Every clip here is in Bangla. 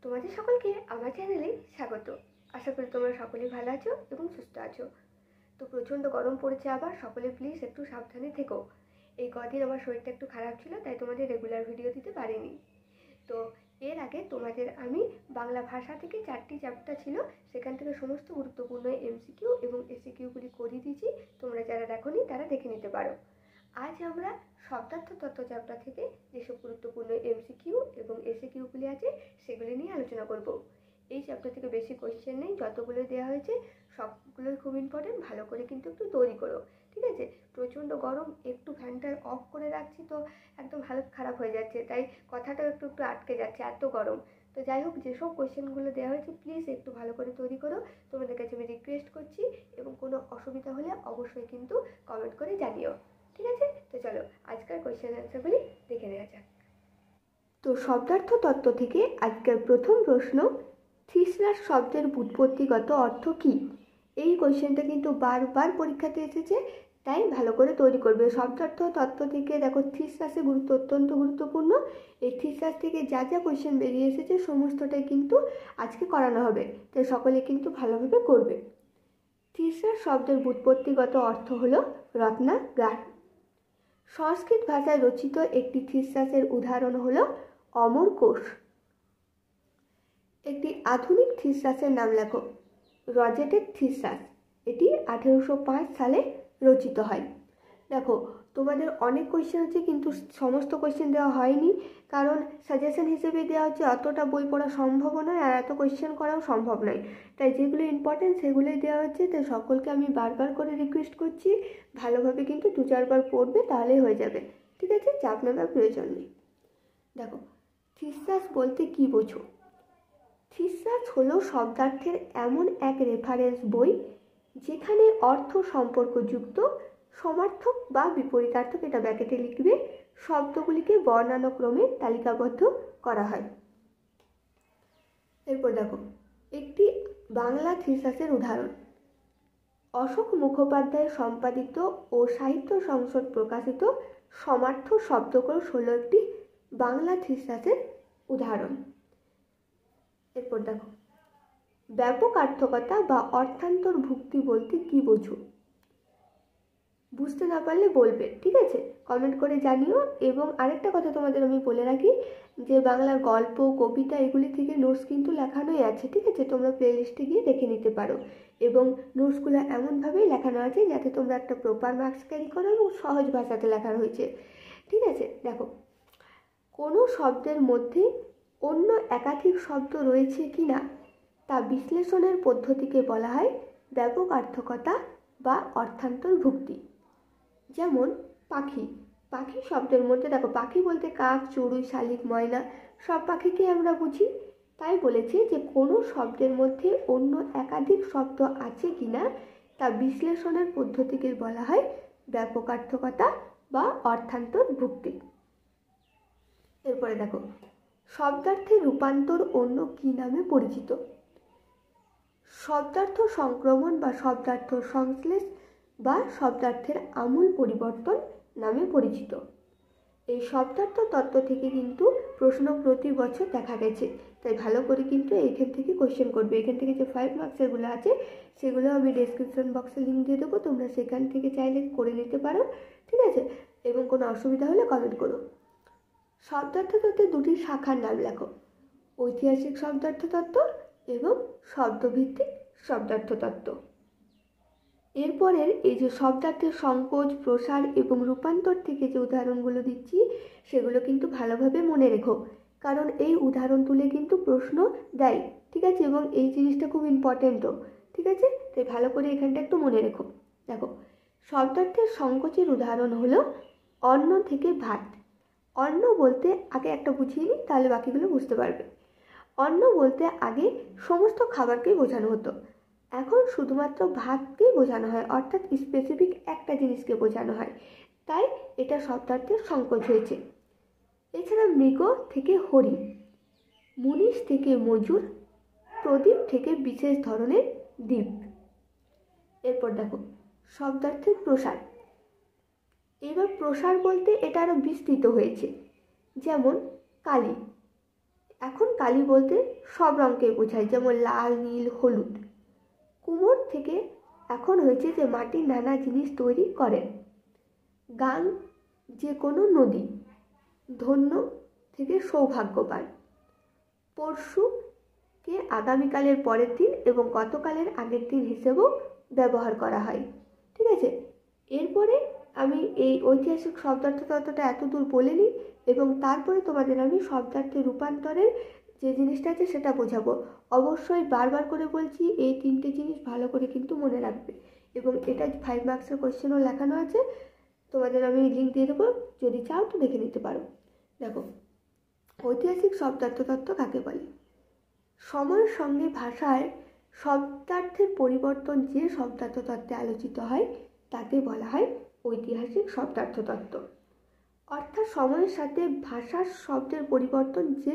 তোমাদের সকলকে আমার চ্যানেলে স্বাগত। আশা করি তোমরা সকলেই ভালো আছো এবং সুস্থ আছো। তো প্রচণ্ড গরম পড়েছে, আবার সকলে প্লিজ একটু সাবধানে থেকো। এই কদিন আমার শরীরটা একটু খারাপ ছিল, তাই তোমাদের রেগুলার ভিডিও দিতে পারিনি। তো এর আগে তোমাদের আমি বাংলা ভাষা থেকে 4টি চ্যাপ্টার ছিল, সেখান থেকে সমস্ত গুরুত্বপূর্ণ এমসিকিউ এবং এসিকিউগুলি করিয়ে দিয়েছি। তোমরা যারা দেখোনি তারা দেখে নিতে পারো। আজ আমরা শব্দার্থ তত্ত্ব চ্যাপ্টার থেকে যেসব গুরুত্বপূর্ণ এমসিকিউ এবং এসিকিউগুলি আছে সেগুলি নিয়ে আলোচনা করব। এই চ্যাপ্টার থেকে বেশি কোয়েশ্চেন নেই, যতগুলো দেওয়া হয়েছে সবগুলোই খুব ইম্পর্টেন্ট। ভালো করে কিন্তু একটু তৈরি করো, ঠিক আছে? প্রচণ্ড গরম, একটু ফ্যানটা অফ করে রাখছি তো একদম হালত খারাপ হয়ে যাচ্ছে, তাই কথাটাও একটু একটু আটকে যাচ্ছে, এত গরম। তো যাই হোক, যেসব কোয়েশ্চেনগুলো দেওয়া হয়েছে প্লিজ একটু ভালো করে তৈরি করো, তোমাদের কাছে আমি রিকোয়েস্ট করছি। এবং কোনো অসুবিধা হলে অবশ্যই কিন্তু কমেন্ট করে জানিও, ঠিক আছে? তো চলো আজকের কোয়েশ্চেন অ্যান্সারগুলি দেখে নেওয়া যাক। তো শব্দার্থ তত্ত্ব থেকে আজকের প্রথম প্রশ্ন, থিসরাস শব্দের ব্যুৎপত্তিগত অর্থ কী? এই কোয়েশ্চেনটা কিন্তু বারবার পরীক্ষাতে এসেছে, তাই ভালো করে তৈরি করবে। শব্দার্থ তত্ত্ব থেকে দেখো থিসরাসের গুরুত্ব অত্যন্ত গুরুত্বপূর্ণ। এই থিসরাস থেকে যা যা কোয়েশ্চেন বেরিয়ে এসেছে সমস্তটাই কিন্তু আজকে করানো হবে, তাই সকলে কিন্তু ভালোভাবে করবে। থিসরাস শব্দের ব্যুৎপত্তিগত অর্থ হলো রত্নাগার। সংস্কৃত ভাষায় রচিত একটি থিসরাসের উদাহরণ হলো অমরকোষ। একটি আধুনিক থিসরাসের নাম লেখো। রজেটেড থিসরাস, এটি 1805 সালে রচিত হয়। দেখো, তোমাদের অনেক কোয়েশ্চেন আছে কিন্তু সমস্ত কোয়েশ্চেন দেওয়া হয়নি, কারণ সাজেশন হিসেবে দেওয়া হচ্ছে। অতটা বই পড়া সম্ভব নয় আর এত কোয়েশ্চেন করাও সম্ভব নয়, তাই যেগুলো ইম্পর্টেন্ট সেগুলোই দেওয়া হচ্ছে। তাই সকলকে আমি বারবার করে রিকোয়েস্ট করছি, ভালোভাবে কিন্তু 2-4 বার পড়বে, তাহলেই হয়ে যাবে, ঠিক আছে? চাপ নেওয়ার প্রয়োজন নেই। দেখো, থিসরাস বলতে কি বোঝো? থিসরাস হলো শব্দার্থের এমন এক রেফারেন্স বই যেখানে অর্থ সম্পর্কযুক্ত সমার্থক বা বিপরীতার্থক, এটা ব্র্যাকেটে লিখবে, শব্দগুলিকে বর্ণানুক্রমে তালিকাবদ্ধ করা হয়। এরপর দেখো, একটি বাংলা থিসরাসের উদাহরণ। অশোক মুখোপাধ্যায় সম্পাদিত ও সাহিত্য সংসদ প্রকাশিত সমার্থ শব্দকোষ হলো একটি বাংলা থিসরাসের উদাহরণ। এরপর দেখো, ব্যাপকার্থকতা বা অর্থান্তর্ভুক্তি বলতে কি বোঝো? বুঝতে না পারলে বলবে, ঠিক আছে? কমেন্ট করে জানিও। এবং আরেকটা কথা তোমাদের আমি বলে রাখি, যে বাংলার গল্প, কবিতা এগুলি থেকে নোটস কিন্তু লেখানোই আছে, ঠিক আছে? তোমরা প্লেলিস্টে গিয়ে দেখে নিতে পারো। এবং নোটসগুলো এমনভাবেই লেখানো আছে যাতে তোমরা একটা প্রপার মার্কস ক্যারি করো এবং সহজ ভাষাতে লেখা হয়েছে, ঠিক আছে? দেখো, কোনো শব্দের মধ্যে অন্য একাধিক শব্দ রয়েছে কি না তা বিশ্লেষণের পদ্ধতিকে বলা হয় ব্যাপকার্থকতা বা অর্থান্তর্ভুক্তি। যেমন পাখি, পাখি শব্দের মধ্যে দেখো, পাখি বলতে কাক, চড়ুই, শালিক, ময়না সব পাখিকে আমরা বুঝি। তাই বলেছি যে কোনো শব্দের মধ্যে অন্য একাধিক শব্দ আছে কিনা তা বিশ্লেষণের পদ্ধতিকে বলা হয় ব্যাপকার্থকতা বা অর্থান্তর্ভুক্তি। এরপরে দেখো, শব্দার্থের রূপান্তর অন্য কি নামে পরিচিত? শব্দার্থ সংক্রমণ বা শব্দার্থ সংশ্লেষ বা শব্দার্থের আমূল পরিবর্তন নামে পরিচিত। এই শব্দার্থ তত্ত্ব থেকে কিন্তু প্রশ্ন প্রতি বছর দেখা গেছে, তাই ভালো করে কিন্তু এইখান থেকে কোয়েশ্চেন করবে। এখান থেকে যে 5 মার্কসেরগুলো আছে সেগুলো আমি ডেসক্রিপশন বক্সে লিঙ্ক দিয়ে দেবো, তোমরা সেখান থেকে চাইলে করে নিতে পারো, ঠিক আছে? এবং কোনো অসুবিধা হলে কমেন্ট করো। শব্দার্থ তত্ত্বের দুটি শাখার নাম লেখো। ঐতিহাসিক শব্দার্থ তত্ত্ব এবং শব্দভিত্তিক শব্দার্থ তত্ত্ব। এরপরের এই যে শব্দার্থের সংকোচ, প্রসার এবং রূপান্তর থেকে যে উদাহরণগুলো দিচ্ছি সেগুলো কিন্তু ভালোভাবে মনে রেখো, কারণ এই উদাহরণ তুলে কিন্তু প্রশ্ন দেয়, ঠিক আছে? এবং এই জিনিসটা খুব ইম্পর্টেন্টও, ঠিক আছে? তাই ভালো করে এখানটা একটু মনে রেখো। দেখো, শব্দার্থের সংকোচের উদাহরণ হলো অন্ন থেকে ভাত। অন্ন বলতে আগে একটা বুঝিয়ে নিই, তাহলে বাকিগুলো বুঝতে পারবে। অন্ন বলতে আগে সমস্ত খাবারকেই বোঝানো হতো, এখন শুধুমাত্র ভাতকেই বোঝানো হয়, অর্থাৎ স্পেসিফিক একটা জিনিসকে বোঝানো হয়, তাই এটা শব্দার্থের সংকোচ হয়েছে। এছাড়া মৃগ থেকে হরিণ, মুনিশ থেকে মজুর, প্রদীপ থেকে বিশেষ ধরনের দ্বীপ। এরপর দেখো, শব্দার্থের প্রসার। এবার প্রসার বলতে এটা আরও বিস্তৃত হয়েছে, যেমন কালী, এখন কালি বলতে সব রঙকে বোঝায়, যেমন লাল, নীল, হলুদ। কুমোর থেকে এখন হয়েছে যে মাটির নানা জিনিস তৈরি করেন। গাং যে কোনো নদী। ধন্য থেকে সৌভাগ্যবান। পরশুকে আগামীকালের পরের দিন এবং গতকালের আগের দিন হিসেবেও ব্যবহার করা হয়। ঠিক আছে, এরপরে আমি এই ঐতিহাসিক শব্দার্থ তত্ত্বটা এত দূর বলে নিই এবং তারপরে তোমাদের আমি শব্দার্থে রূপান্তরের যে জিনিসটা আছে সেটা বোঝাবো। অবশ্যই বারবার করে বলছি, এই 3টে জিনিস ভালো করে কিন্তু মনে রাখবে এবং এটা 5 মার্কসের কোয়েশ্চেনও লেখানো আছে, তোমাদের আমি লিঙ্ক দিয়ে দেবো, যদি চাও তো দেখে নিতে পারো। দেখো, ঐতিহাসিক শব্দার্থ তত্ত্ব কাকে বলে? সময়ের সঙ্গে ভাষায় শব্দার্থের পরিবর্তন যে শব্দার্থ তত্ত্বে আলোচিত হয় তাকে বলা হয় ঐতিহাসিক শব্দার্থ তত্ত্ব। অর্থাৎ সময়ের সাথে ভাষার শব্দের পরিবর্তন যে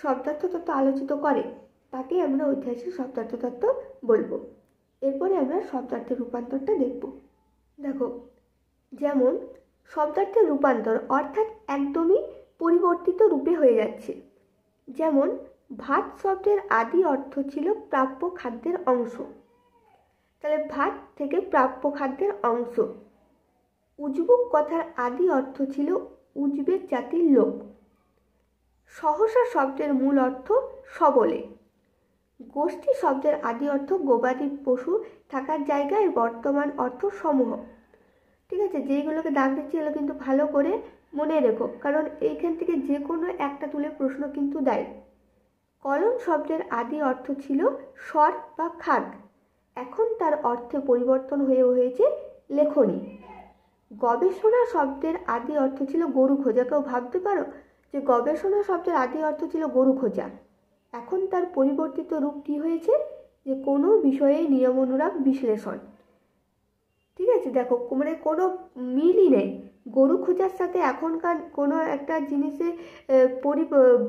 শব্দার্থ তত্ত্ব আলোচিত করে তাকে আমরা ঐতিহাসিক শব্দার্থ তত্ত্ব বলবো। এরপরে আমরা শব্দার্থের রূপান্তরটা দেখব। দেখো, যেমন শব্দার্থের রূপান্তর অর্থাৎ একদমই পরিবর্তিত রূপে হয়ে যাচ্ছে। যেমন ভাত শব্দের আদি অর্থ ছিল প্রাপ্য খাদ্যের অংশ, তাহলে ভাত থেকে প্রাপ্য খাদ্যের অংশ। উজবুক কথার আদি অর্থ ছিল উজবেক জাতির লোক। সহসা শব্দের মূল অর্থ সবলে। গোষ্ঠী শব্দের আদি অর্থ গবাদি পশু থাকার জায়গায় বর্তমান অর্থ সমূহ। ঠিক আছে, যেইগুলোকে দাগ দিচ্ছি এগুলো কিন্তু ভালো করে মনে রেখো, কারণ এইখান থেকে যে কোনো একটা তুলে প্রশ্ন কিন্তু দেয়। কলম শব্দের আদি অর্থ ছিল স্বর বা খাদ, এখন তার অর্থে পরিবর্তন হয়েছে লেখনী। গবেষণা শব্দের আদি অর্থ ছিল গরু খোঁজা। কেউ ভাবতে পারো যে গবেষণা শব্দের আদি অর্থ ছিল গরু খোঁজা, এখন তার পরিবর্তিত রূপ কী হয়েছে, যে কোনো বিষয়ে নিয়মানুরাগ বিশ্লেষণ। ঠিক আছে, দেখো মানে কোনো মিলই নেই গরু খোঁজার সাথে এখনকার কোনো একটা জিনিসে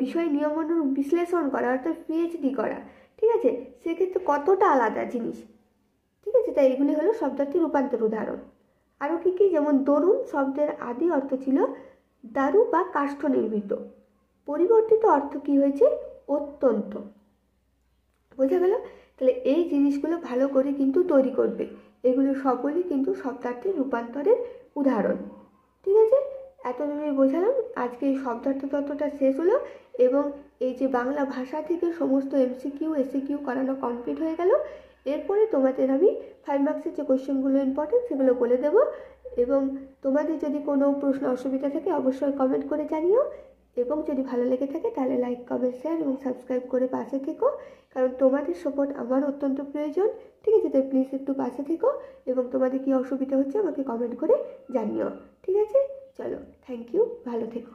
বিষয় নিয়মানুর বিশ্লেষণ করা, অর্থাৎ পিএইচডি করা। ঠিক আছে, সেক্ষেত্রে কতটা আলাদা জিনিস। ঠিক আছে, তাই এগুলি হলো শব্দার্থী রূপান্তর উদাহরণ। আরও কী কী, যেমন দরুন শব্দের আদি অর্থ ছিল দারু বা কাষ্ঠ নির্মিত, পরিবর্তিত অর্থ কী হয়েছে, অত্যন্ত। বোঝা গেল? তাহলে এই জিনিসগুলো ভালো করে কিন্তু তৈরি করবে, এগুলো সকলই কিন্তু শব্দার্থের রূপান্তরের উদাহরণ। ঠিক আছে, এতদিনই বোঝালাম। আজকে এই শব্দার্থ তত্ত্বটা শেষ হলো এবং এই যে বাংলা ভাষা থেকে সমস্ত এমসিকিউ এসিকিউ করানো কমপ্লিট হয়ে গেল। এরপরে তোমাদের আমি 5 মার্কসের যে কোয়েশ্চেনগুলো ইম্পর্টেন্ট সেগুলো বলে দেবো এবং তোমাদের যদি কোনো প্রশ্ন অসুবিধা থাকে অবশ্যই কমেন্ট করে জানিও এবং যদি ভালো লেগে থাকে তাহলে লাইক, কমেন্ট, শেয়ার এবং সাবস্ক্রাইব করে পাশে থেকো, কারণ তোমাদের সাপোর্ট আমার অত্যন্ত প্রয়োজন। ঠিক আছে, তাই প্লিজ একটু পাশে থেকো এবং তোমাদের কী অসুবিধা হচ্ছে আমাকে কমেন্ট করে জানিও। ঠিক আছে, চলো, থ্যাংক ইউ, ভালো থেকো।